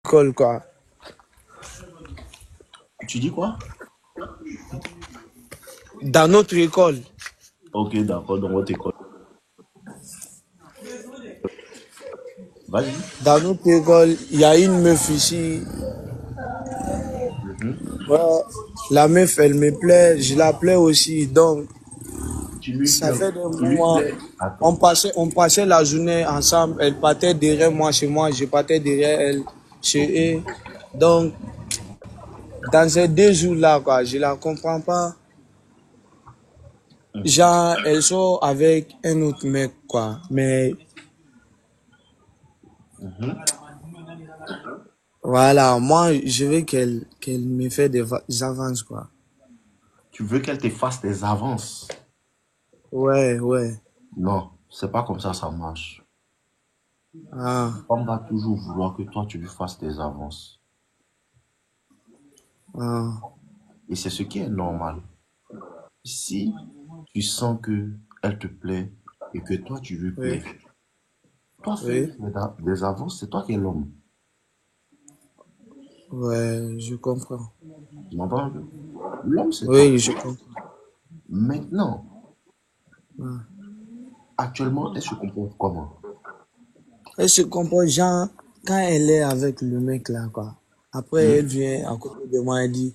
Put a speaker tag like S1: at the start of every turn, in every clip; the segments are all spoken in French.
S1: école, quoi.
S2: Tu dis quoi?
S1: Dans notre école.
S2: Ok, d'accord, dans votre école. Vas-y.
S1: Dans notre école, il y a une meuf ici.
S2: Mhm.
S1: Ouais, la meuf, elle me plaît. Je la plais aussi. Donc,
S2: Tu lui
S1: ça
S2: plais.
S1: fait des
S2: Tu lui
S1: moments.
S2: plais. Attends.
S1: On passait la journée ensemble. Elle partait derrière moi chez moi. Je partais derrière elle
S2: Ok.
S1: chez eux. Donc, dans ces 2 jours-là, quoi, je la comprends pas.
S2: Mhm.
S1: Genre, elle sort avec un autre mec, quoi. Mais
S2: Mhm.
S1: voilà, moi, je veux qu'elle me fait des avances, quoi.
S2: Tu veux qu'elle te fasse des avances?
S1: Ouais, ouais.
S2: Non, c'est pas comme ça marche.
S1: Ah,
S2: On va toujours vouloir que toi tu lui fasses des avances.
S1: ah,
S2: Et c'est ce qui est normal. Si tu sens que elle te plaît et que toi tu lui
S1: oui,
S2: plais, toi fais
S1: oui,
S2: des avances, c'est toi qui es l'homme.
S1: ouais, je comprends.
S2: Tu m'entends un peu? L'homme c'est toi.
S1: Oui, je comprends.
S2: Maintenant,
S1: Ah.
S2: actuellement, elle se comporte comment?
S1: Elle se comporte, genre, quand elle est avec le mec, là, quoi. Après,
S2: Hmm?
S1: elle vient à côté de moi, elle dit,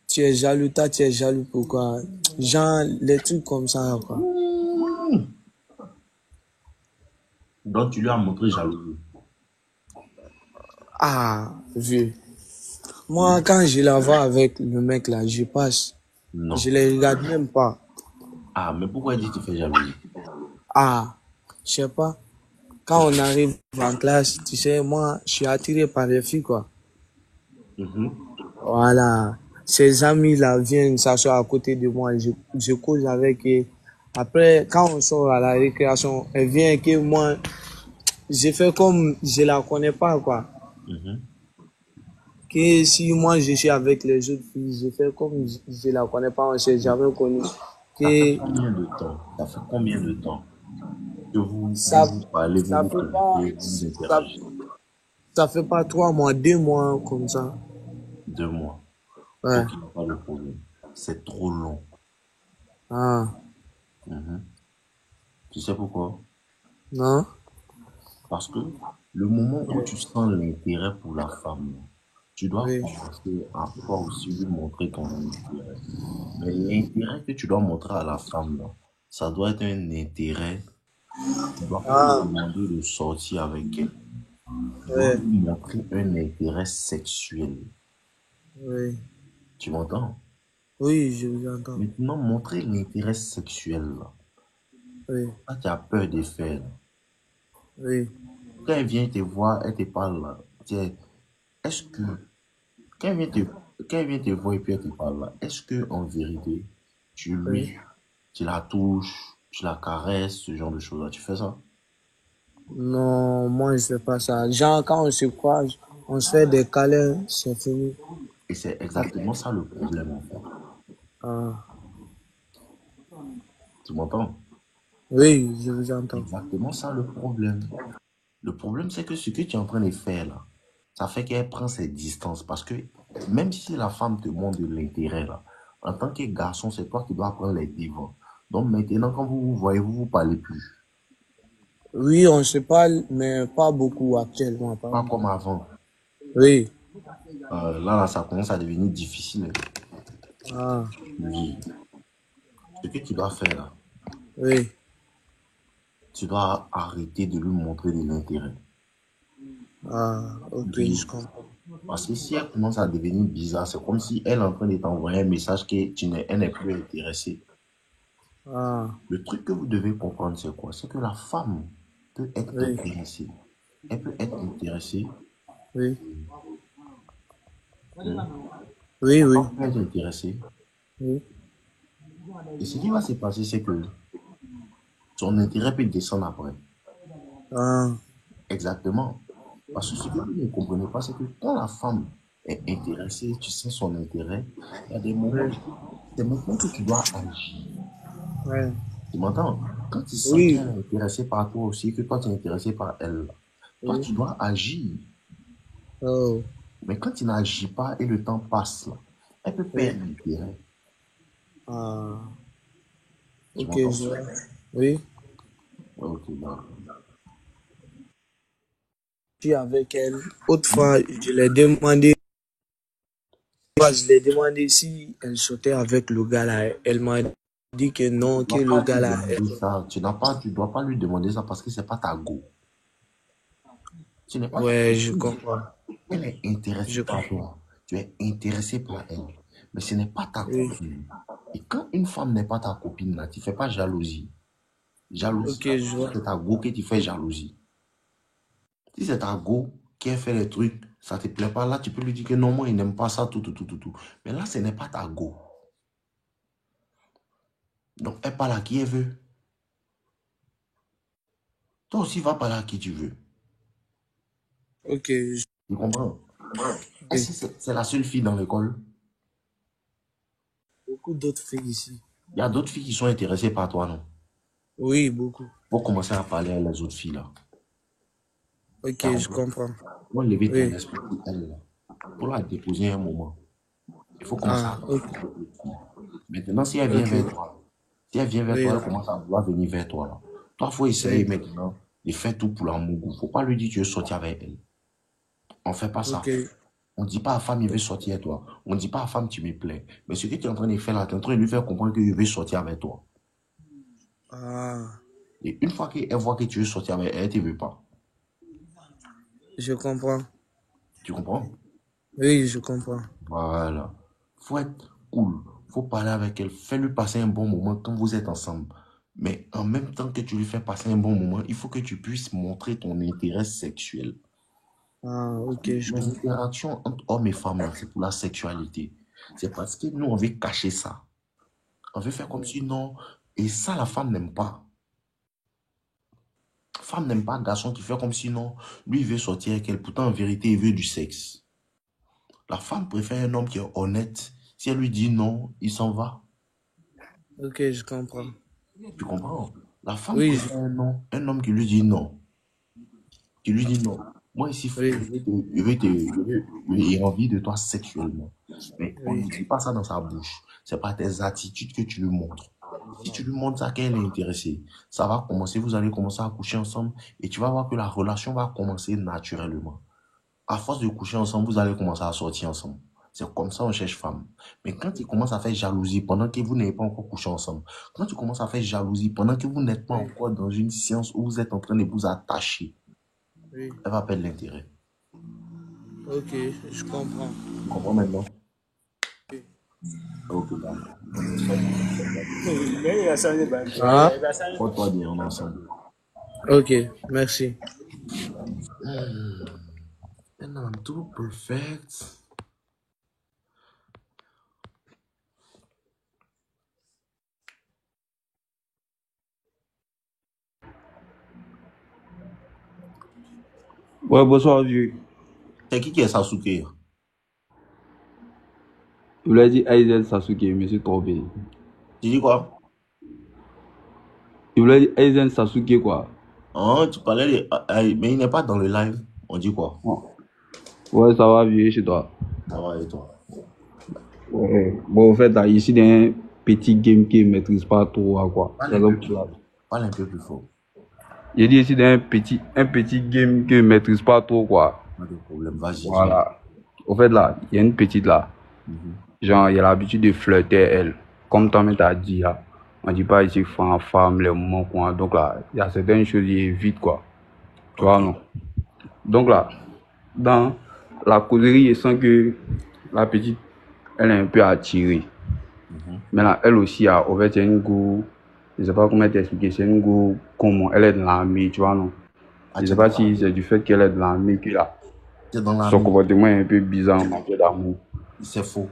S1: tu es jaloux, toi, tu es jaloux, pourquoi? Genre, les trucs comme ça, quoi.
S2: Hmm. Donc tu lui as montré jalousie.
S1: Ah, vieux.
S2: Hmm?
S1: Moi, quand je la vois avec le mec, là, je passe.
S2: Non.
S1: Je les regarde même pas.
S2: Ah, mais pourquoi elle dit que tu fais jalousie?
S1: Ah, je sais pas. Quand on arrive en classe, tu sais, moi, je suis attiré par les filles, quoi.
S2: Mhm.
S1: Voilà. Ses amis, là, viennent s'asseoir à côté de moi. Je cause avec eux. Après, quand on sort à la récréation, elle vient que moi, je fais comme je la connais pas, quoi.
S2: Mhm.
S1: Que si moi, je suis avec les autres filles, je fais comme je la connais pas, on s'est jamais connu.
S2: Ça fait
S1: Que
S2: combien de temps? Ça fait combien de temps que
S1: ça,
S2: vous parlez, vous
S1: ça
S2: vous
S1: fait pas,
S2: connaissez, vous vous
S1: ça,
S2: interagissez?
S1: ça fait pas 3 mois, 2 mois, comme ça.
S2: 2 mois.
S1: Ouais.
S2: Ok, pas de problème. C'est trop long.
S1: Ah,
S2: Mhm. Tu sais pourquoi?
S1: non?
S2: Parce que le moment où tu sens l'intérêt pour la femme, tu dois
S1: Oui.
S2: commencer à toi aussi lui montrer ton intérêt. Mais l'intérêt que tu dois montrer à la femme, là, ça doit être un intérêt. Tu ne dois pas lui
S1: Ah,
S2: demander de sortir avec elle. Tu dois
S1: ouais,
S2: lui montrer un intérêt sexuel.
S1: oui.
S2: Tu m'entends?
S1: Oui, je vous entends.
S2: Maintenant, montrer l'intérêt sexuel, là.
S1: Oui,
S2: Quand tu as peur de faire, là.
S1: oui,
S2: Quand elle vient te voir, elle te parle, là. Tiens, est-ce que, quand elle vient te, quand elle vient te voir et puis elle te parle, là, est-ce que, en vérité,
S1: oui.
S2: tu la touches, tu la caresses, ce genre de choses-là, tu fais ça?
S1: Non, moi, je fais pas ça. Genre, quand on se croise, on se fait des câlins, c'est fini.
S2: Et c'est exactement ça le problème, en fait.
S1: Ah,
S2: Tu m'entends?
S1: oui, je vous
S2: C'est
S1: entends.
S2: exactement ça le problème. Le problème, c'est que ce que tu es en train de faire là, ça fait qu'elle prend ses distances. Parce que même si la femme te montre de l'intérêt là, en tant que garçon, c'est toi qui dois prendre les devants. Donc maintenant, quand vous vous voyez, vous ne vous parlez plus.
S1: Oui, on se parle, mais pas beaucoup actuellement, pas
S2: Pas
S1: beaucoup.
S2: comme avant.
S1: Oui.
S2: Là, ça commence à devenir difficile.
S1: Ah,
S2: Oui. Ce que tu dois faire là,
S1: oui.
S2: tu dois arrêter de lui montrer de l'intérêt.
S1: Ah, ok,
S2: Oui.
S1: je comprends.
S2: Parce que si elle commence à devenir bizarre, c'est comme si elle est en train de t'envoyer un message que elle n'est plus intéressée.
S1: Ah,
S2: Le truc que vous devez comprendre, c'est quoi? C'est que la femme peut être
S1: oui,
S2: intéressée. Elle peut être intéressée.
S1: oui.
S2: Hein.
S1: Oui,
S2: La
S1: oui,
S2: femme peut être intéressée.
S1: oui.
S2: Et ce qui va se passer, c'est que son intérêt peut descendre après.
S1: Ah,
S2: Exactement. Parce que ce que vous ne comprenez pas, c'est que quand la femme est intéressée, tu sens son intérêt, il y a des moments,
S1: oui,
S2: c'est maintenant que tu dois agir.
S1: ouais.
S2: Tu m'entends? Quand tu sens
S1: Oui,
S2: qu'elle est intéressée par toi aussi, que toi tu es intéressé par elle, toi
S1: oui,
S2: tu dois agir.
S1: Oh,
S2: Mais quand il n'agit pas et le temps passe, là, elle peut
S1: oui.
S2: perdre l'intérêt.
S1: Ah,
S2: Tu
S1: ok,
S2: m'entends?
S1: je vois. Oui.
S2: Ouais, ok, d'accord.
S1: Je suis avec elle. Autrefois, je l'ai demandé si elle sortait avec le gars là. Elle m'a dit que
S2: Tu ne
S1: non, que
S2: dois
S1: le
S2: pas
S1: gars
S2: lui
S1: là.
S2: demander ça. Tu dois pas lui demander ça parce que c'est pas ta go. Ce n'est pas ta
S1: Ouais, je
S2: copine.
S1: comprends.
S2: Elle est intéressée
S1: Je
S2: par
S1: comprends.
S2: toi. Tu es intéressé par elle. Mais ce n'est pas ta
S1: Oui.
S2: copine. Et quand une femme n'est pas ta copine, là, tu ne fais pas jalousie. Jalousie,
S1: Ok,
S2: là,
S1: je
S2: si
S1: vois.
S2: c'est ta go que tu fais jalousie. Si c'est ta go qui a fait les trucs, ça ne te plaît pas, là, tu peux lui dire que non, moi, il n'aime pas ça, tout, tout, tout, tout, tout. Mais là, ce n'est pas ta go. Donc, elle parle à qui elle veut. Toi aussi, va parler à qui tu veux.
S1: Ok,
S2: Tu comprends?
S1: oui.
S2: Est-ce que c'est la seule fille dans l'école?
S1: Beaucoup d'autres filles ici.
S2: Il y a d'autres filles qui sont intéressées par toi, non?
S1: Oui, beaucoup.
S2: Faut commencer à parler à les autres filles, là.
S1: Ok,
S2: T'as
S1: je
S2: compris?
S1: comprends.
S2: Faut lever ton
S1: Oui.
S2: esprit pour elle, là. Pour la déposer un moment. Il faut commencer à
S1: Ah,
S2: parler
S1: ok.
S2: avec l'autre fille. Maintenant, si elle vient vers
S1: Ok.
S2: toi, si elle vient vers
S1: Oui,
S2: toi,
S1: là.
S2: elle commence à vouloir venir vers toi, là. Toi, il faut essayer
S1: Oui.
S2: maintenant de faire tout pour l'amour. Faut pas lui dire que tu veux sortir avec elle. On fait pas
S1: Ok.
S2: ça. On dit pas à la femme, il veut sortir avec toi. On dit pas à la femme, tu me plais. Mais ce que tu es en train de faire là, tu es en train de lui faire comprendre qu'il veut sortir avec toi.
S1: Ah,
S2: Et une fois qu'elle voit que tu veux sortir avec elle, elle ne te veut pas.
S1: je comprends.
S2: Tu comprends?
S1: Oui, je comprends.
S2: Voilà. Faut être cool. Faut parler avec elle. Fais-lui passer un bon moment quand vous êtes ensemble. Mais en même temps que tu lui fais passer un bon moment, il faut que tu puisses montrer ton intérêt sexuel.
S1: Ah, ok, je
S2: Les
S1: comprends.
S2: interactions entre hommes et femmes, là, c'est pour la sexualité. C'est parce que nous, on veut cacher ça. On veut faire comme si non. Et ça, la femme n'aime pas. Femme n'aime pas un garçon qui fait comme si non. Lui, il veut sortir avec elle. Pourtant, en vérité, il veut du sexe. La femme préfère un homme qui est honnête. Si elle lui dit non, il s'en va.
S1: Ok, je comprends.
S2: Tu comprends? La femme
S1: Oui,
S2: préfère un non, un homme qui lui dit non. Qui lui dit non. Moi, ici,
S1: oui,
S2: j'ai envie de toi sexuellement. Mais on
S1: oui,
S2: ne dit pas ça dans sa bouche. C'est pas tes attitudes que tu lui montres. Si tu lui montres ça qu'elle est intéressée, ça va commencer, vous allez commencer à coucher ensemble et tu vas voir que la relation va commencer naturellement. À force de coucher ensemble, vous allez commencer à sortir ensemble. C'est comme ça on cherche femme. Mais quand il commence à faire jalousie pendant que vous n'avez pas encore couché ensemble, quand tu commences à faire jalousie pendant que vous n'êtes pas
S1: oui,
S2: encore dans une séance où vous êtes en train de vous attacher,
S1: oui.
S2: elle va perdre l'intérêt.
S1: Ok, je comprends.
S2: Tu comprends maintenant?
S1: Oui.
S2: Ok, d'accord.
S1: Ah,
S2: Porte-toi bien, on est ensemble.
S1: ok, merci.
S2: And I'm too perfect.
S3: Ouais, bonsoir, vieux.
S2: C'est qui est Sasuke?
S3: Je voulais dire Aizen Sasuke, mais je me suis trompé.
S2: Tu dis quoi?
S3: Je voulais dire Aizen Sasuke, quoi.
S2: Ah, tu parlais de... mais il n'est pas dans le live. On dit quoi?
S3: Bon. Ouais, ça va, vieux, chez toi.
S2: Ça va et toi?
S3: Ouais. Bon, en fait, là, ici, il y a un petit game qui ne maîtrise pas trop, quoi.
S2: Parle un
S3: Raison
S2: peu
S3: pour
S2: plus
S3: la-
S2: fort. Parle un peu plus fort.
S3: J'ai dit ici, il y a un petit game qui ne maîtrise pas trop, quoi.
S2: Pas de problème. Vas-y, dis-moi.
S3: Voilà. Au fait, là, il y a une petite, là.
S2: Mhm.
S3: Genre, il a l'habitude de flirter elle. Comme toi-même t'as dit, là. On dit pas ici femme, femme, les moments, quoi. Donc, là, il y a certaines choses qui évitent, quoi. Tu
S2: Ok.
S3: vois, non? Donc, là, dans la causerie, je sens que la petite, elle est un peu attirée.
S2: Mhm.
S3: Mais là, elle aussi, en fait, c'est une go, je sais pas comment t'expliquer, c'est une go, comment elle est dans l'armée, tu vois, non?
S2: Ah,
S3: Je
S2: tu
S3: sais
S2: es dans
S3: pas si c'est du fait qu'elle est dans l'armée que là, son
S2: l'armée.
S3: comportement est un peu bizarre en matière d'amour.
S2: C'est faux.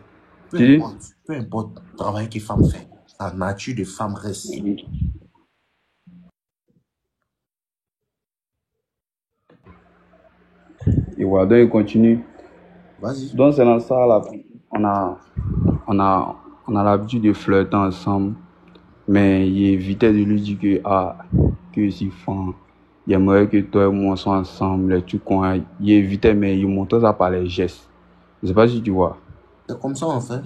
S3: Tu
S2: Peu importe le travail que femme fait, sa nature de femme reste.
S3: dis? Et voilà, donc il continue.
S2: Vas-y.
S3: Donc c'est dans ça, là, on a, on a, on a l'habitude de flirter ensemble, mais il évitait de lui dire que, ah, que c'est fan. il aimerait que toi et moi soient ensemble, les trucs qu'on a. Il évitait, mais il montrait ça par les gestes. Je sais pas si tu vois.
S2: C'est comme ça, en fait.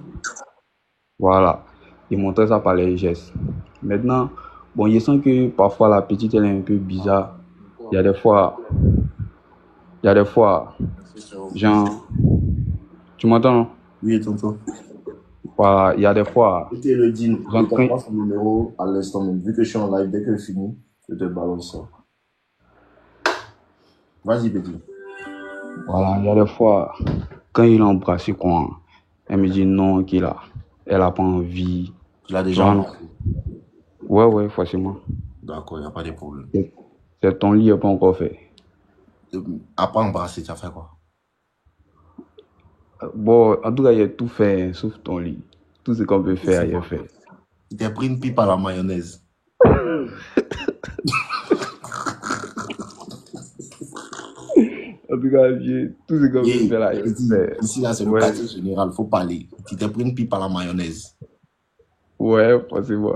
S3: Voilà. Il montrait ça par les gestes. Maintenant, bon, je sens que parfois la petite, elle est un peu bizarre. Il y a des fois, il y a des fois, genre, tu m'entends, non?
S2: Oui, tonton.
S3: Voilà, il y a des fois,
S2: Ok, le deal. Je
S3: genre,
S2: t'envoie son numéro à l'instant même. Vu que je suis en live, dès que je finis, je te balance ça. Vas-y, petit.
S3: voilà, il y a des fois, quand il a embrassé, quoi, elle me dit non, elle a pas envie.
S2: Tu l'as
S3: Tu
S2: déjà
S3: vois, non?
S2: embrassé.
S3: Ouais, forcément.
S2: D'accord, il n'y a pas de problème.
S3: C'est ton lit, n'est pas encore fait.
S2: Après embrasser, tu as fait quoi?
S3: Bon, en tout cas, il a tout fait, sauf ton lit. Tout ce qu'on peut faire, il a fait.
S2: Tu t'es pris une pipe à la mayonnaise.
S3: En tout cas, tout ce qu'on peut faire là, il a
S2: Petit,
S3: fait.
S2: ici, là, c'est le
S3: Ouais,
S2: quartier général. Faut parler. Tu t'es pris une pipe à la mayonnaise.
S3: ouais, forcément.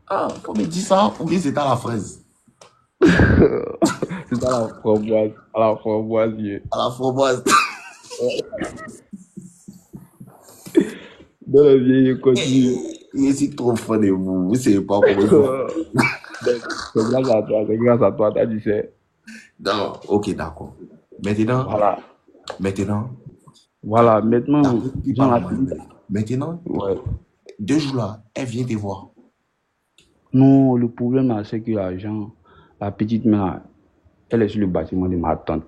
S2: Ah, faut me dire ça. Ou bien c'était à la fraise.
S3: C'est à la framboise, yeah.
S2: À la framboise.
S3: Dans la vieille, continue.
S2: Il est trop fun de vous. Vous savez pas comment il faut.
S3: C'est grâce à toi, t'as dit c'est.
S2: Non, ok, d'accord. Maintenant,
S3: Voilà.
S2: maintenant,
S3: Voilà,
S2: t'as
S3: maintenant,
S2: pris une pipe à
S3: genre
S2: la
S3: la petite.
S2: mayonnaise. Maintenant,
S3: Ouais.
S2: 2 jours là, elle vient te voir.
S3: Non, le problème là, c'est que la petite mère, elle est sur le bâtiment de ma tante.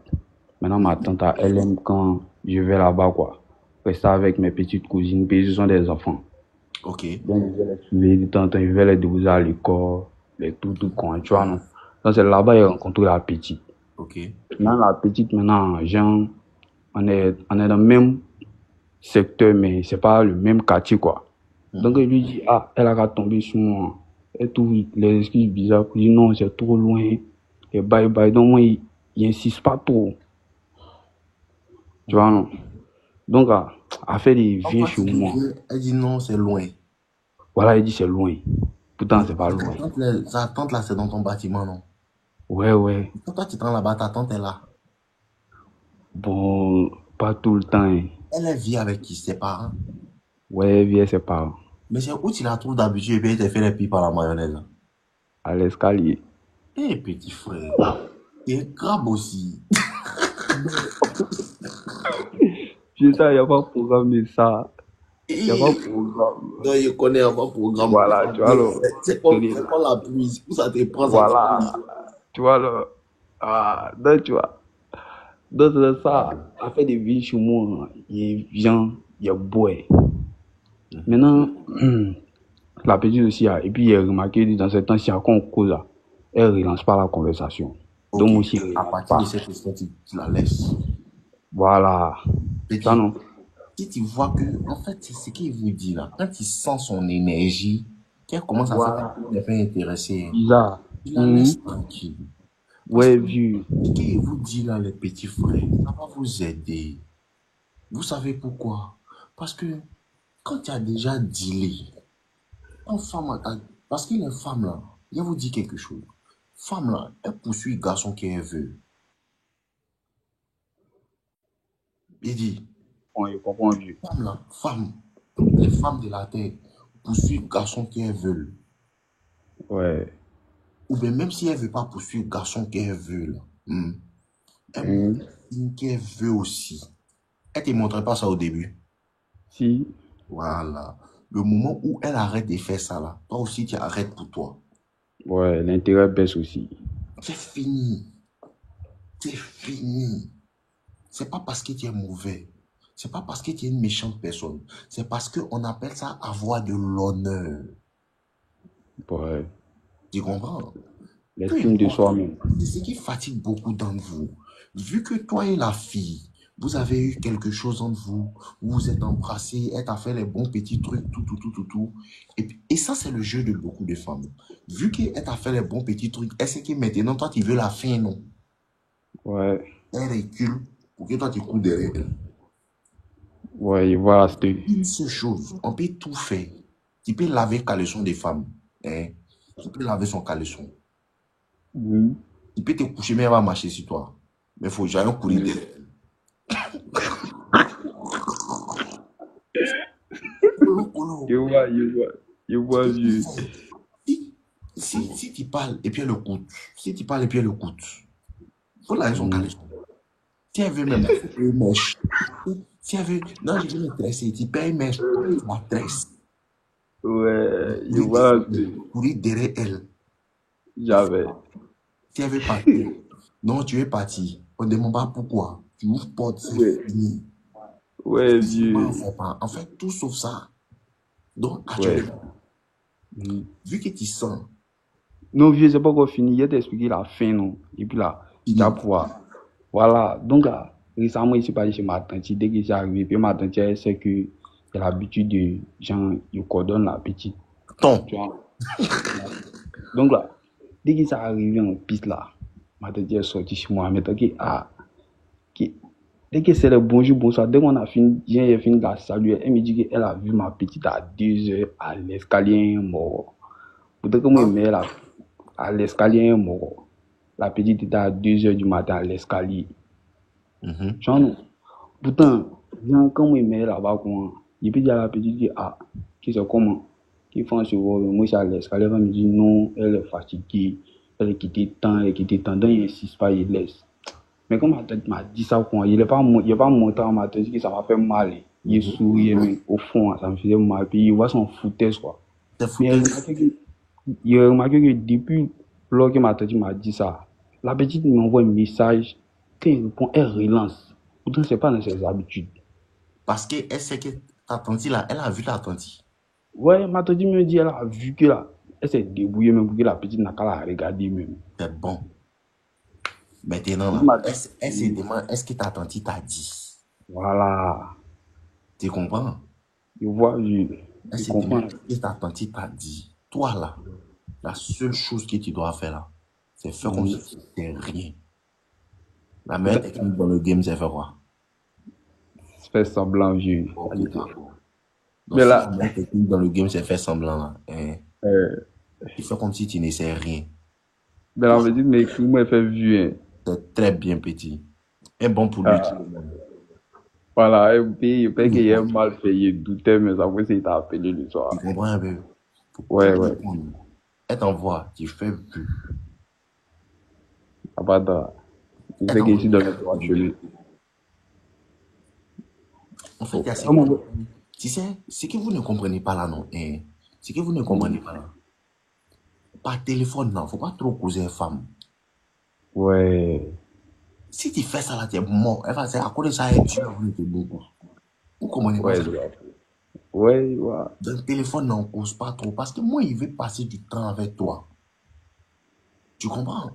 S3: Maintenant, ma tante, elle aime quand je vais là-bas, quoi. Rester avec mes petites cousines, puis ce sont des enfants.
S2: Ok,
S3: Donc, je vais les suivre de temps en temps, je vais les déposer à l'école, les tout, quoi, tu vois, non? Donc, c'est là-bas que j'ai rencontré la petite.
S2: ok.
S3: Maintenant, la petite, maintenant, genre, on est dans le même secteur, mais c'est pas le même quartier, quoi. Donc, il lui dit, ah, elle a qu'à tomber sur moi. Elle trouve les excuses bizarres. Il dit, non, c'est trop loin. Et bye bye. Donc, moi, il insiste pas trop. Tu vois, non? Donc, elle fait des
S2: En
S3: viens
S2: quoi
S3: chez
S2: tu dis
S3: moi.
S2: que elle dit non, c'est loin.
S3: Voilà, il dit, c'est loin. Pourtant,
S2: Mais
S3: c'est pas loin.
S2: sa tante là, c'est dans ton bâtiment, non?
S3: Ouais.
S2: Quand toi tu te rends là-bas, ta tante est là.
S3: Bon, pas tout le temps, hein.
S2: Elle vit avec qui? Ses parents.
S3: Ouais, viens, c'est pas
S2: Mais c'est où tu la trouves d'habitude et puis elle te fait les pipes à la mayonnaise.
S3: à l'escalier.
S2: Eh, petit frère, t'es crabe aussi.
S3: Je sais, il n'y a pas de programme de ça. Il n'y a pas
S2: Eh,
S3: de programme.
S2: non, je connais un programme.
S3: Voilà, tu vois, alors,
S2: C'est
S3: celui-là.
S2: comme la pluie. Où ça te prend, ça te
S3: Voilà,
S2: pluie.
S3: tu vois, là. Ah, donc, tu vois. Donc, c'est ça, elle fait des vies chez moi. Il vient, il boit. Maintenant, la petite aussi, et puis, il a remarqué que dans ce temps-ci, quand on cause, elle ne relance pas la conversation.
S2: Ok,
S3: Donc, moi aussi, je ne
S2: à
S3: relance
S2: partir de
S3: pas.
S2: cette instant, tu la laisses.
S3: Voilà. Ça,
S2: Petit,
S3: non?
S2: si tu vois que, en fait, c'est ce qu'il vous dit là, quand il sent son énergie, qu'elle commence à faire
S3: Voilà.
S2: des faits intéressés,
S3: Bizarre.
S2: il la laisse tranquille. Parce
S3: Ouais,
S2: que
S3: vu.
S2: ce qu'il vous dit là, les petits frères, ça va vous aider. Vous savez pourquoi? Parce que quand tu as déjà dealé, une femme, parce que les femmes là, je vous dis quelque chose. Femme là, elle poursuit le garçon qu'elle veut. Il dit,
S3: On y comprend, vu.
S2: femme là, femme, toutes les femmes de la terre poursuivent le garçon qu'elles veulent.
S3: Ouais.
S2: Ou bien même si elle ne veut pas poursuivre le garçon qu'elle veut, là, elle montre
S3: Hum.
S2: qu'elle veut aussi. Elle ne te montrait pas ça au début.
S3: Si.
S2: Voilà. Le moment où elle arrête de faire ça là, toi aussi tu arrêtes pour toi.
S3: Ouais, l'intérêt baisse aussi.
S2: C'est fini. C'est fini. C'est pas parce que tu es mauvais. C'est pas parce que tu es une méchante personne. C'est parce qu'on appelle ça avoir de l'honneur.
S3: Ouais.
S2: Tu comprends? Peu
S3: L'estime de
S2: importe.
S3: soi-même.
S2: C'est ce qui fatigue beaucoup d'entre vous. Vu que toi et la fille, vous avez eu quelque chose entre vous, vous vous êtes embrassés, elle t'a fait les bons petits trucs, tout. Et ça, c'est le jeu de beaucoup de femmes. Vu qu'elle t'a fait les bons petits trucs, elle sait que maintenant, toi, tu veux la fin, non?
S3: Ouais.
S2: Elle recule pour que toi, tu cours derrière elle.
S3: Ouais, voilà, c'était.
S2: Une seule chose, on peut tout faire. Tu peux laver le caleçon des femmes. Hein? Tu peux laver son caleçon.
S3: Oui.
S2: Il peut te coucher, mais elle va marcher sur toi. Mais il faut jamais courir derrière.
S3: Je vois, vieux.
S2: Si tu parles et puis elle écoute, si tu parles et puis elle écoute, faut la raison qu'elle si elle veut même une mèche, si elle veut, non, je veux me tresser, tu payes une mèche, tu la tresses.
S3: Ouais, je vois,
S2: Courir derrière elle.
S3: j'avais.
S2: Si elle veut partir, non, tu es parti. On ne demande pas pourquoi. Tu ouvres porte, c'est fini.
S3: Ouais, vieux.
S2: En fait, tout sauf ça. Donc,
S3: Ouais.
S2: actuellement, vu que tu sens.
S3: Non, vieux, c'est pas encore fini. Je t'ai expliqué la fin, non. Et puis là, tu vas pouvoir. Voilà. Donc, là, récemment, il s'est passé chez ma tante. Dès qu'il est arrivé, puis ma tante, elle sait que j'ai l'habitude de, genre, je coordonne la petite. Tu vois. Donc, là, dès qu'il s'est arrivé en piste, là, ma tante est sortie chez moi. Mais dès que c'est le bonjour, bonsoir, dès qu'on a fini, j'ai fini de la saluer. Elle me dit qu'elle a vu ma petite à 2 heures à l'escalier mort. Peut-être que moi, mais là, à l'escalier mort. La petite était à 2 heures du matin à l'escalier. Genre, pourtant, quand moi, mais là-bas, il peut dire à la petite, qui c'est comment? Qui font ce rôle, moi, c'est à l'escalier. Elle me dit non, elle est fatiguée, elle est quittée tant, donc il n'insiste pas, il laisse. Mais comme ma tête m'a dit ça, il n'est pas monté à ma tête, que ça m'a fait mal. Il souriait, mais au fond, ça me faisait mal. Puis il voit son foutaise, quoi. Mais il a remarqué que depuis lors que ma tante m'a dit ça, la petite m'envoie un message, quand il répond, elle relance. Pourtant, ce n'est pas dans ses habitudes.
S2: Parce qu'elle sait que ta tante là, elle a vu la tante.
S3: Ouais, ma tante me dit, elle a vu que là, elle s'est débrouillée même pour que la petite n'a qu'à la regarder même.
S2: C'est bon. Maintenant, là, elle se demande, est-ce que ta tante t'a dit?
S3: Voilà.
S2: Tu comprends?
S3: Je vois, je comprends.
S2: Est-ce que ta tante t'a dit? Toi, là, la seule chose que tu dois faire, là, c'est faire comme si c'était rien. La meilleure technique dans le game, c'est faire quoi?
S3: Faire semblant, vieux.
S2: Mais là, la meilleure technique dans le game, c'est faire semblant, là. Tu fais comme si tu ne sais rien.
S3: Mais la petite, mais comment elle fait vieux?
S2: C'est très bien petit. Et bon pour lui, tout le monde.
S3: Voilà, et puis il peut qu'il ait mal fait, il doutait, mais après, il t'a appelé le soir.
S2: Tu comprends un peu?
S3: Ouais.
S2: Elle t'envoie, tu fais vu.
S3: Ah, pas d'accord. Il fait qu'il est dans le droit chemin.
S2: En fait, il y a tu sais, ce que vous ne comprenez pas là, non? Ce que vous ne comprenez pas là. Par téléphone, non, faut pas trop causer une femme.
S3: Ouais.
S2: Si tu fais ça là, tu es mort. Elle va dire, à cause de ça, elle tue beaucoup. Vous comprenez pas ça?
S3: Ouais.
S2: Dans le téléphone, non, on cause pas trop. Parce que moi, il veut passer du temps avec toi. Tu comprends?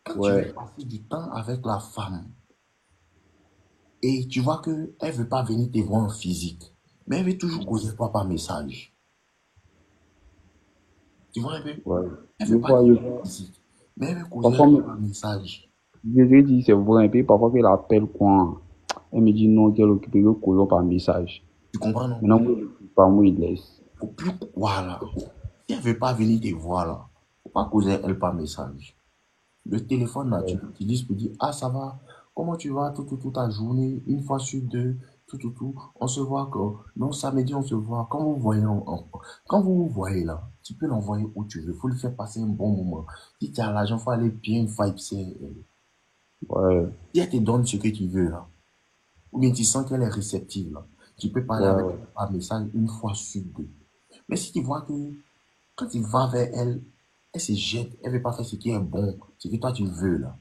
S2: Quand tu veux passer du temps avec la femme, et tu vois qu'elle ne veut pas venir te voir en physique, mais elle veut toujours causer toi par message. Tu vois un peu?
S3: Ouais.
S2: Elle veut pas te voir en physique, mais elle veut causer toi par message.
S3: Je lui dis, c'est vrai, et puis parfois qu'elle appelle quand elle me dit non, qu'elle est occupée, de causer par message.
S2: Tu comprends, non?
S3: Maintenant, moi, il laisse.
S2: Voilà. Si elle ne veut pas venir te voir là, faut pas causer elle par message. Le téléphone là, tu l'utilises pour dire, ah ça va, comment tu vas, tout ta journée, une fois sur deux, tout, on se voit quand, non, samedi on se voit, quand vous voyez, quand vous vous voyez là, tu peux l'envoyer où tu veux, faut lui faire passer un bon moment. Si tu as l'argent, faut aller bien vibe, c'est, si elle te donne ce que tu veux là, ou bien tu sens qu'elle est réceptive là, tu peux parler avec elle par message une fois sur deux. Mais si tu vois que, quand tu vas vers elle, elle se jette, elle veut pas faire ce qui est bon, ce que toi tu veux là.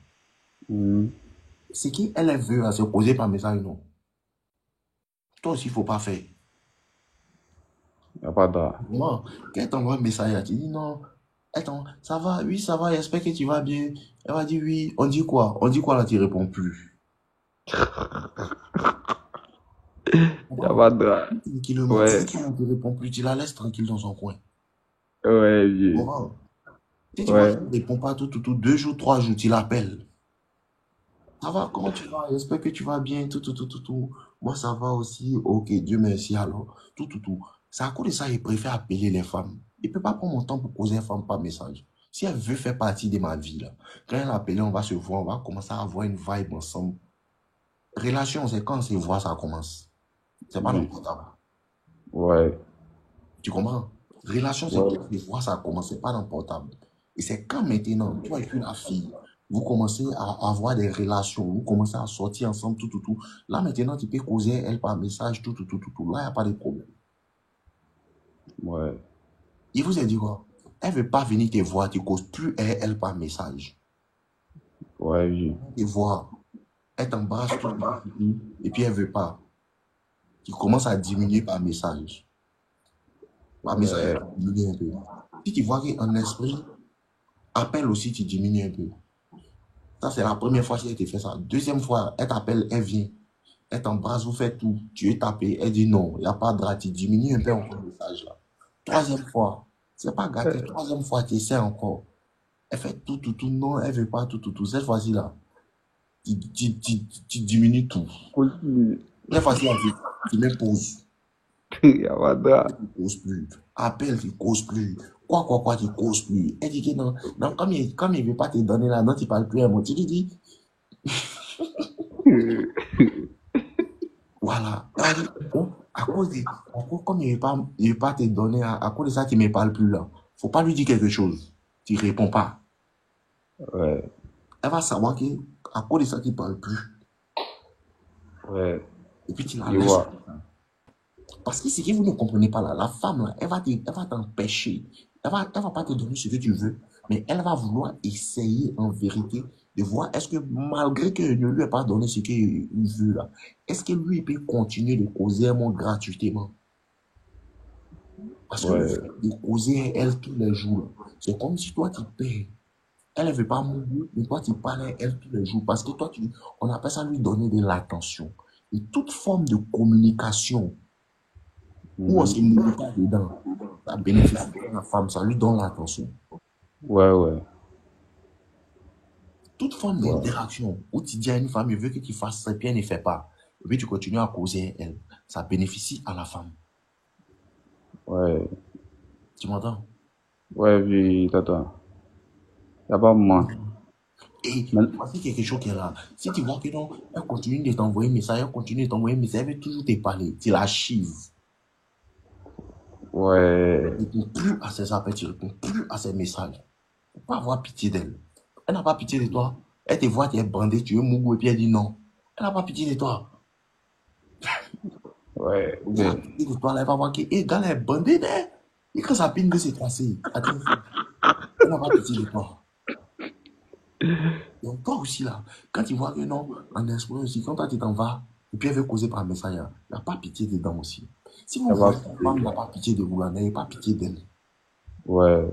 S2: Ce qu'elle veut là, c'est poser par message, non. Toi aussi, il faut pas faire.
S3: Il n'y a pas d'art.
S2: Moi, quand elle t'envoie un message là, tu dis non, attends, ça va, oui, ça va, j'espère que tu vas bien. Elle va dire oui, on dit quoi? On dit quoi là, tu réponds plus.
S3: Il n'y a pas d'art.
S2: Tranquillement, tu dis qu'elle ne répond plus, tu la laisses tranquille dans son coin.
S3: Ouais, vieux.
S2: Si tu vois qu'elle ne répond pas tout, 2 jours, 3 jours, tu l'appelles. Ça va, comment tu vas? J'espère que tu vas bien, tout. Moi, ça va aussi. Ok, Dieu merci alors. Tout. C'est à cause de ça, il préfère appeler les femmes. Il ne peut pas prendre mon temps pour poser une femme par message. Si elle veut faire partie de ma vie, là, quand elle appelle, on va se voir, on va commencer à avoir une vibe ensemble. Relation, c'est quand on se voit, ça commence. C'est pas dans le
S3: Oui.
S2: portable.
S3: Ouais.
S2: Tu comprends? Relation, c'est
S3: Ouais.
S2: quand on se voit, ça commence, c'est pas dans le portable. Et c'est quand maintenant, toi et puis la fille, vous commencez à avoir des relations, vous commencez à sortir ensemble, tout. Là, maintenant, tu peux causer elle par message, tout. Là, il n'y a pas de problème.
S3: Ouais.
S2: Il vous a dit quoi? Elle veut pas venir te voir, tu causes plus elle par message.
S3: Ouais, oui.
S2: Te voir, elle t'embrasse tout, et puis elle veut pas. Tu commences à diminuer par message. Par message,
S3: Ouais.
S2: tu diminues un peu. Si tu vois qu'en esprit, appelle aussi, tu diminues un peu. Ça, c'est la première fois qu'elle te fait ça. Deuxième fois, elle t'appelle, elle vient. Elle t'embrasse, vous faites tout. Tu es tapé. Elle dit non, il n'y a pas de drap. Tu diminues un peu encore le message là. Troisième fois, c'est pas gâté. Troisième fois, tu essaies encore. Elle fait tout. Non, elle veut pas tout. Cette fois-ci là, tu diminues tout. Cette fois-ci là, tu mets pause.
S3: Il y a pas de drap.
S2: Tu causes plus. Appelle, tu causes plus. Quoi, tu causes plus. Elle dit que non, comme il veut pas te donner là, non, tu parles plus un mot. Tu lui dis, voilà. Elle dit, bon, comme il veut pas te donner, à cause de ça, tu ne me parles plus là. Faut pas lui dire quelque chose. Tu réponds pas.
S3: Ouais.
S2: Elle va savoir que, à cause de ça, tu ne parles plus.
S3: Ouais.
S2: Et puis tu la
S3: Je
S2: laisses.
S3: vois.
S2: Parce que ce que vous ne comprenez pas là, la femme là, elle va t'empêcher. Elle va pas te donner ce que tu veux, mais elle va vouloir essayer en vérité de voir est-ce que malgré que ne lui ait pas donné ce qu'il veut là, est-ce que lui il peut continuer de causer un mot gratuitement? Parce que le
S3: Ouais.
S2: fait de causer elle tous les jours, c'est comme si toi tu payes. Elle ne veut pas mourir, mais toi tu parles à elle tous les jours. Parce que toi, on appelle ça lui donner de l'attention. Et toute forme de communication où on ne se mouille pas dedans, ça bénéficie à la femme, ça lui donne l'attention.
S3: Ouais.
S2: Toute forme
S3: Ouais.
S2: d'interaction où tu dis à une femme, je veux que tu fasses ça, puis elle ne fait pas. Et puis tu continues à causer elle. Ça bénéficie à la femme.
S3: Ouais.
S2: Tu m'entends?
S3: Ouais, oui, tata. Y a pas moi.
S2: Et
S3: Mais,
S2: voici quelque chose qui est là. Si tu vois que non, elle continue de t'envoyer un message, elle veut toujours te parler. Tu l'archives.
S3: ouais.
S2: Tu ne réponds plus à ses appels, tu ne réponds plus à ses messages. Il ne faut pas avoir pitié d'elle. Elle n'a pas pitié de toi. Elle te voit, tu es bandé, tu es mougou, et puis elle dit non. Elle n'a pas pitié de toi.
S3: Ouais.
S2: Elle a
S3: Ok.
S2: pitié de toi, là, elle va voir que, hé, gars, elle est bandé, né? Et quand ça pine de s'est tracé, attends, elle n'a pas pitié de toi. Donc, toi aussi, là, quand tu vois que non, en esprit aussi, quand toi, tu t'en vas, et puis elle veut causer par message, il n'y a pas pitié dedans aussi. Si
S3: Y
S2: vous
S3: a pas
S2: voyez que la femme n'a pas pitié de vous, là, n'ayez pas pitié d'elle.
S3: Ouais.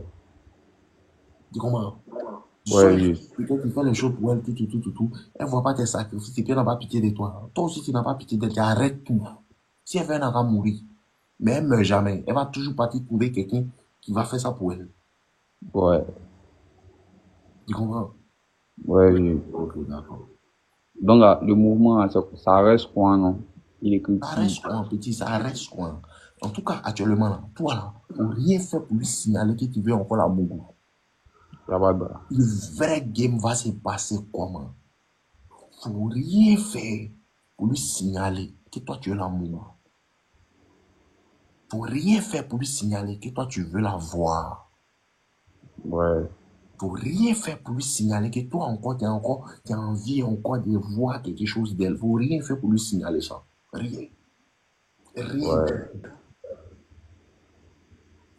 S2: Tu comprends?
S3: Ouais,
S2: Sauf
S3: oui.
S2: peut-être tu fais les choses pour elle, tout. Elle ne voit pas tes sacrifices et puis elle n'a pas pitié de toi. Toi aussi, tu n'as pas pitié d'elle, tu arrêtes tout. Si elle veut, elle va mourir. Mais elle ne meurt jamais. Elle va toujours partir trouver quelqu'un qui va faire ça pour elle.
S3: Ouais.
S2: Tu comprends?
S3: Ouais, oui.
S2: Ok, d'accord.
S3: Donc, là, le mouvement, ça reste quoi, non? Il est
S2: Ça
S3: critique.
S2: reste quoi, petit, ça reste quoi. En tout cas, actuellement, là, toi, là, faut rien faire pour lui signaler que tu veux encore la mourir.
S3: Y a pas de drap.
S2: Le vrai game va se passer comment? Faut rien faire pour lui signaler que toi, tu veux la mourir. Faut rien faire pour lui signaler que toi, tu veux la voir.
S3: Ouais.
S2: Faut rien faire pour lui signaler que toi, tu as envie encore de voir quelque chose d'elle. Faut rien faire pour lui signaler ça. Rien. Rien.
S3: Ouais.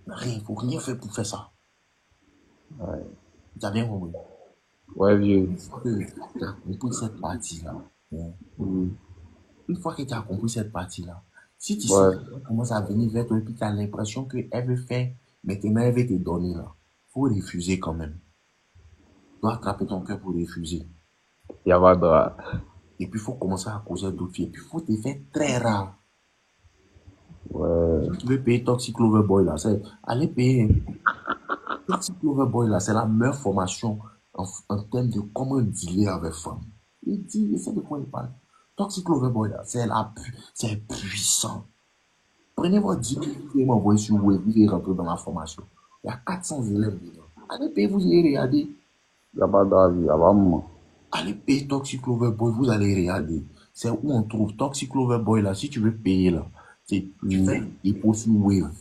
S2: Rien. Faut rien faire pour faire ça.
S3: Ouais.
S2: Tu as bien compris?
S3: Ouais, vieux.
S2: Une fois que tu as compris cette partie-là, hein,
S3: Mhm.
S2: une fois que tu as compris cette partie-là, si tu sens
S3: Ouais.
S2: qu'elle commence à venir vers toi et puis tu as l'impression qu'elle veut faire, maintenant elle veut te donner là, faut refuser quand même. Tu dois attraper ton cœur pour refuser.
S3: Y a pas de drap.
S2: Et puis il faut commencer à causer d'autres filles. Et puis il faut te faire très rare.
S3: Ouais.
S2: Si tu veux payer Toxic Lover Boy là, c'est aller payer. Toxic Lover Boy là, c'est la meilleure formation en termes de comment dealer avec femme. Il dit, c'est de quoi il parle. Toxic Lover Boy là, c'est puissant. Prenez votre 10 000 et m'envoyez sur web, vous allez rentrer dans la formation. Il y a 400 élèves dedans. Allez payer, vous allez regarder.
S3: Il n'y a pas d'avis, il y a pas de moment.
S2: Allez payer Toxic Lover Boy, vous allez regarder. C'est où on trouve Toxic Lover Boy là. Si tu veux payer là, tu fais un dépôt sur Wave.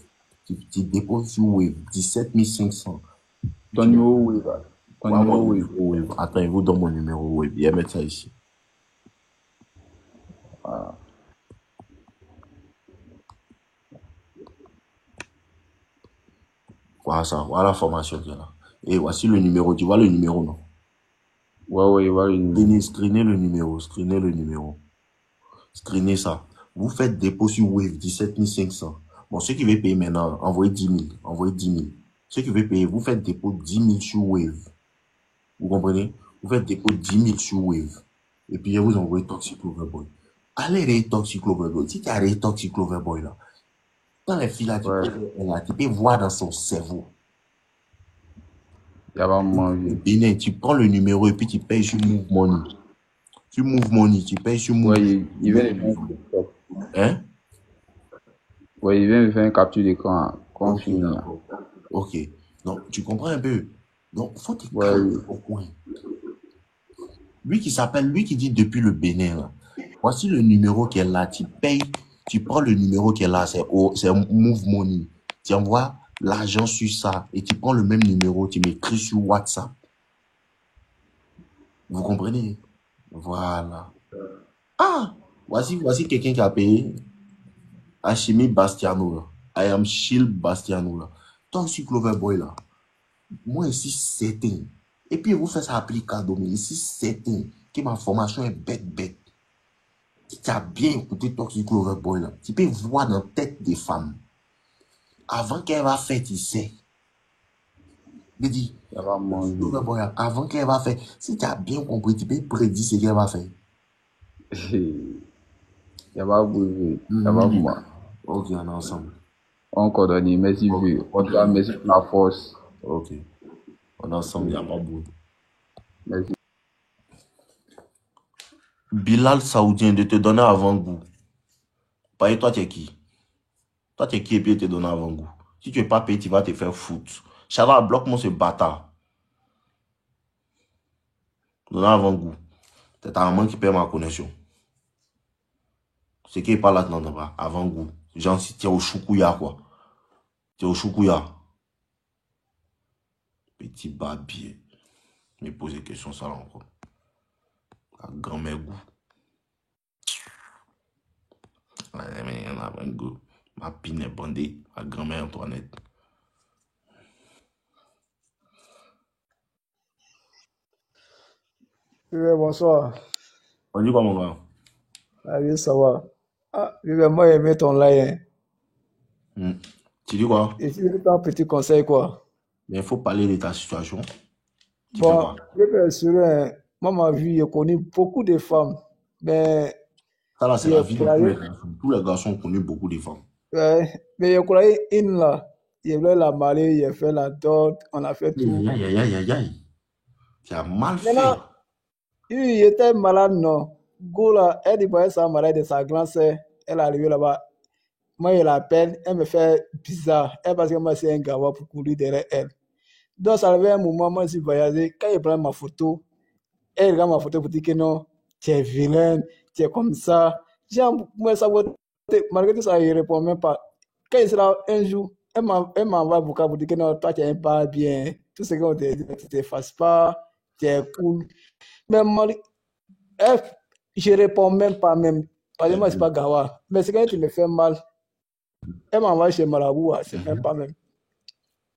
S2: Tu déposes sur Wave, 17 500.
S3: Ton numéro, oui, là. Ton
S2: Ouais,
S3: numéro,
S2: mon
S3: oui.
S2: numéro Wave. Attends, il vous donne mon numéro Wave. Il va mettre ça ici.
S3: Voilà.
S2: Voilà ça, voilà la formation qu'il y a là. Et voici le numéro. Tu vois le numéro, non?
S3: Ouais, il va le numéro.
S2: Screenez le numéro, screenez le numéro. Screenez ça. Vous faites dépôt sur Wave, 17 500. Bon, ceux qui veulent payer maintenant, envoyez 10 000. Envoyez 10 000. Ceux qui veulent payer, vous faites dépôt 10 000 sur Wave. Vous comprenez? Vous faites dépôt 10 000 sur Wave. Et puis, vous envoyez Toxic Lover Boy. Allez, les Toxic Lover Boy. Si tu as les Toxic Lover Boy là, dans les filles là,
S3: Ouais.
S2: tu peux voir dans son cerveau.
S3: Il n'y a pas de moment.
S2: Bénin, tu prends le numéro et puis tu payes sur Move Money. Sur Move Money, tu payes sur Move.
S3: Ouais, il vient de faire un TikTok.
S2: Hein?
S3: Ouais, il vient de faire une capture d'écran. Quand on
S2: Ok,
S3: finit.
S2: d'accord. Ok. Donc, tu comprends un peu? Donc, faut te
S3: Ouais,
S2: calmer au coin. Lui qui dit depuis le Bénin, là. Voici le numéro qui est là. Tu payes, tu prends le numéro qui est là, c'est Move Money. Tu envoies l'argent sur ça et tu prends le même numéro, tu m'écris sur WhatsApp. Vous comprenez? Voilà. Ah! Voici quelqu'un qui a payé. Hashimi Bastiano, là. I am Shield Bastiano, là. Toxic Lover Boy, là. Moi, ici, certain. Et puis, vous faites ça appliquer, mais ici, certain que ma formation est bête. Si tu as bien écouté Toxic Lover Boy, là, tu peux voir dans la tête des femmes. Avant qu'elle va faire, tu sais. Je dis,
S3: il n'y a pas de moment.
S2: Lover Boy, avant qu'elle va faire, si tu as bien compris, tu peux prédire ce qu'elle va faire.
S3: Il n'y a pas de bruit. Il n'y a pas de moment.
S2: Ok, on est ensemble.
S3: On coordonne. Merci, vieux. En tout cas, merci pour la force.
S2: Ok. On est ensemble, il n'y a pas de bruit.
S3: Merci.
S2: Bilal Saoudien de te donner avant-goût. Paye, toi, tu es qui? Toi, tu es qui et puis te donner avant-goût? Si tu n'es pas payé, tu vas te faire foutre. Chala, bloque-moi ce bâtard. Donner avant-goût. C'est ta maman qui paie ma connexion. Ce qui n'est pas là, tu n'entends pas. Avant-goût. Genre, si tu es au choukouya, quoi. Tu es au choukouya. Petit babier. Me pose des questions, ça là encore. La grand-mère goût. Ma pine est bandée. Ma grand-mère Antoinette.
S1: Oui, bonsoir.
S2: On dit quoi, mon gars?
S1: Allez, ça va. Ah, oui, moi, j'ai aimé ton live.
S2: Tu dis quoi?
S1: Et tu veux un petit conseil, quoi?
S2: Mais il faut parler de ta situation. Tu fais
S1: Bon,
S2: quoi?
S1: je vais assurer, moi, ma vie, j'ai connu beaucoup de femmes. Mais,
S2: Ça là, c'est la
S1: j'ai
S2: vie de tous
S1: croyé,
S2: les garçons. Tous les garçons ont connu beaucoup de femmes.
S1: mais j'ai croyé une là. Je voulais la marier, j'ai fait la dot, on a fait tout.
S2: Aïe. Tu as mal
S1: Maintenant,
S2: fait.
S1: il était malade, non. Go là, elle voyait sa malade de sa grande sœur. Elle est arrivée là-bas. Moi, je l'appelle, elle me fait bizarre. Elle parce que moi, c'est un gars pour courir derrière elle. Donc, ça arrivait un moment, moi, je suis voyagé. Quand il prend ma photo, elle regarde ma photo pour dire que non, tu es vilaine, tu es comme ça. Genre, moi, ça va, malgré tout ça, il ne répond même pas. Quand il sera un jour, elle m'envoie beaucoup pour dire que non, toi, tu n'es pas bien. Tout ce qu'on te dit, tu ne t'effaces pas, tu es cool. Mais elle, je ne réponds même pas, même. Parce que moi, c'est pas Gawa. Mais c'est quand tu me fais mal, elle m'envoie chez Marabout, c'est même pas même.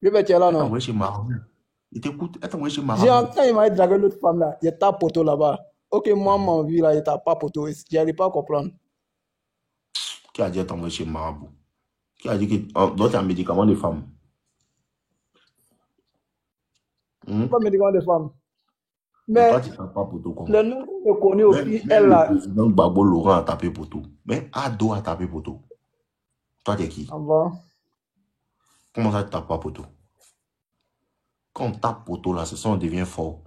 S1: Oui, mais tu es là,
S2: Elle t'a
S1: non?
S2: envoyé chez Marabout. Il t'écoute, elle t'a envoyé chez
S1: J'ai
S2: Marabout.
S1: entendu, il m'a dragué l'autre femme là, il y a ta poteau là-bas. Ok, moi, mon vie là, il t'a pas poteau. J'arrive pas à comprendre.
S2: Qui a dit qu'elle t'a envoyé chez Marabout? Qui a dit que d'autres un médicament de femme?
S1: Pas médicament de femme.
S2: Mais toi,
S1: Mais
S2: tu ne pas pour tout
S1: le
S2: comment?
S1: nom que je connais aussi,
S2: Même
S1: elle
S2: le
S1: là.
S2: président Gbagbo Laurent a tapé pour tout. Mais Ado a tapé pour tout. Toi, t'es qui?
S1: Avant.
S2: Comment ça, tu tapes pas pour tout? Quand on tape pour tout là, c'est ça, on devient fort.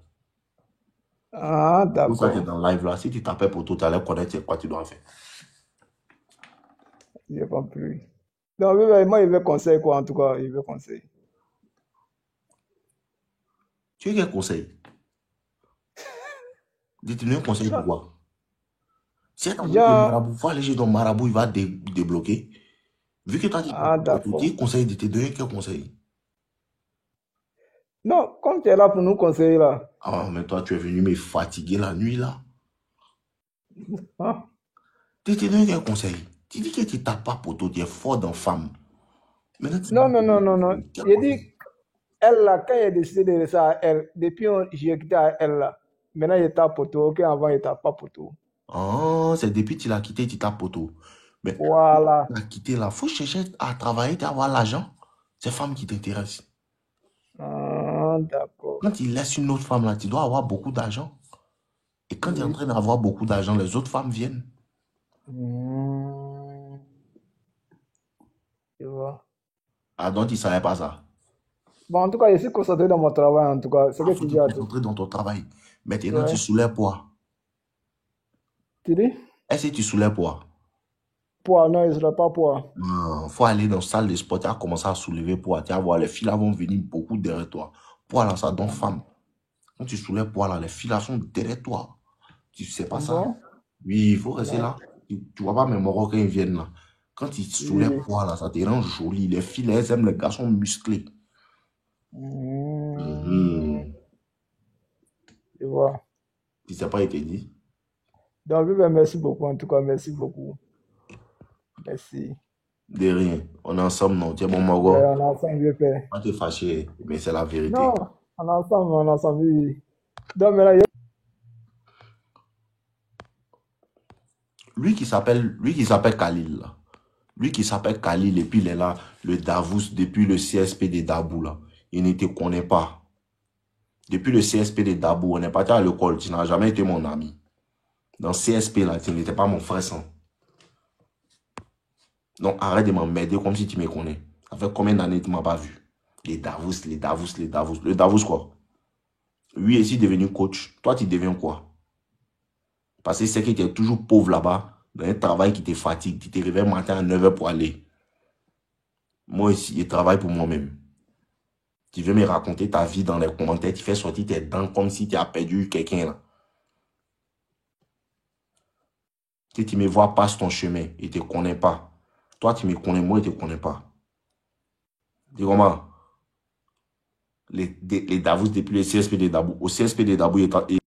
S1: Ah,
S2: Pour ça, tu es
S1: d'accord.
S2: dans le live là. Si tu tapais pour tout, tu allais connaître c'est quoi tu dois faire.
S1: J'ai compris. Donc, oui, moi, il veut conseil quoi, en tout cas, il veut conseil.
S2: Tu veux quel conseil? Dis-moi un conseil pour quoi? Si tu as envie de
S1: Genre,
S2: marabout, faut aller chez ton marabout, il va débloquer. Vu que toi, tu
S1: ah,
S2: es
S1: d'accord.
S2: conseil de te donner quel conseil?
S1: Non, comme tu es là pour nous conseiller là.
S2: Ah, mais toi, tu es venu me fatiguer la nuit là.
S1: Hein?
S2: Tu te donnes quel conseil? Tu dis que tu tapes pas poteau, tu es fort dans femme. Maintenant, tu
S1: Non,
S2: dis
S1: non, non, non, non.
S2: quel
S1: J'ai
S2: conseil?
S1: dit, elle là, quand elle a décidé de laisser ça à elle, depuis j'ai quitté à elle là. Maintenant, il tape pour tout. Ok, avant, il tape pas pour tout.
S2: Ah, c'est depuis que tu l'as quitté, tu tapes poteau. Mais
S1: Voilà.
S2: tu l'as quitté là, faut chercher à travailler, tu avoir l'argent. C'est femme qui t'intéresse.
S1: Ah, d'accord.
S2: Quand tu laisses une autre femme là, tu dois avoir beaucoup d'argent. Et quand tu es en
S1: Oui.
S2: train d'avoir beaucoup d'argent, les autres femmes viennent.
S1: Hmm, tu vois.
S2: Ah, donc tu ne savais pas ça.
S1: Bon, en tout cas, je suis concentré dans mon travail, en tout cas. Ce
S2: Ah,
S1: que
S2: faut
S1: tu
S2: te
S1: dis à tout.
S2: concentrer dans ton travail. Maintenant, tu
S1: Ouais.
S2: soulèves poids.
S1: Tu dis?
S2: Est-ce que tu soulèves poids?
S1: Poids, non, il ne sera pas poids.
S2: Non, faut aller dans la salle de sport, tu as commencé à soulever poids. Tu vas voir, les filles là vont venir beaucoup derrière toi. Poids là, ça donne femme. Quand tu soulèves poids là, les filles là sont derrière toi. Tu sais pas ça?
S1: Bon?
S2: Oui, il faut rester
S1: Non.
S2: là. Tu vois pas mes Marocains ils viennent là. Quand ils soulèvent
S1: Oui.
S2: poids là, ça te rend joli. Les filles, elles aiment les garçons musclés.
S1: Hmm,
S2: Mhm.
S1: tu vois.
S2: Tu sais pas, il te dit.
S1: Donc, oui, ben, merci beaucoup, en tout cas, merci beaucoup. Merci.
S2: De rien. On est ensemble, non? Tu es bon,
S1: Ouais,
S2: Mago?
S1: on a ensemble, bien fait.
S2: Pas te fâcher, mais c'est la
S1: Non,
S2: vérité.
S1: on a ensemble, oui. Oui. Donc, maintenant,
S2: Lui qui s'appelle Khalil, là. Lui qui s'appelle Khalil, et puis il est là, le Davos, depuis le CSP de Dabou, là. Il ne te connaît pas. Depuis le CSP de Dabou, on est parti à l'école, tu n'as jamais été mon ami. Dans CSP, là, tu n'étais pas mon frère sang. Donc, arrête de m'emmerder comme si tu me connais. Ça fait combien d'années que tu ne m'as pas vu? Les Davos, les Davos, les Davos. Le Davos, quoi? Lui est ici devenu coach. Toi, tu deviens quoi? Parce que c'est que tu es toujours pauvre là-bas, dans un travail qui te fatigue. Tu te réveilles matin à 9h pour aller. Moi ici, je travaille pour moi-même. Tu veux me raconter ta vie dans les commentaires, tu fais sortir tes dents comme si tu as perdu quelqu'un là. Si tu me vois, passe ton chemin, il ne te connaît pas. Toi, tu me connais, moi, il ne te connaît pas. Dis comment? Les Davos depuis le CSP de Dabou. Au CSP de Dabou,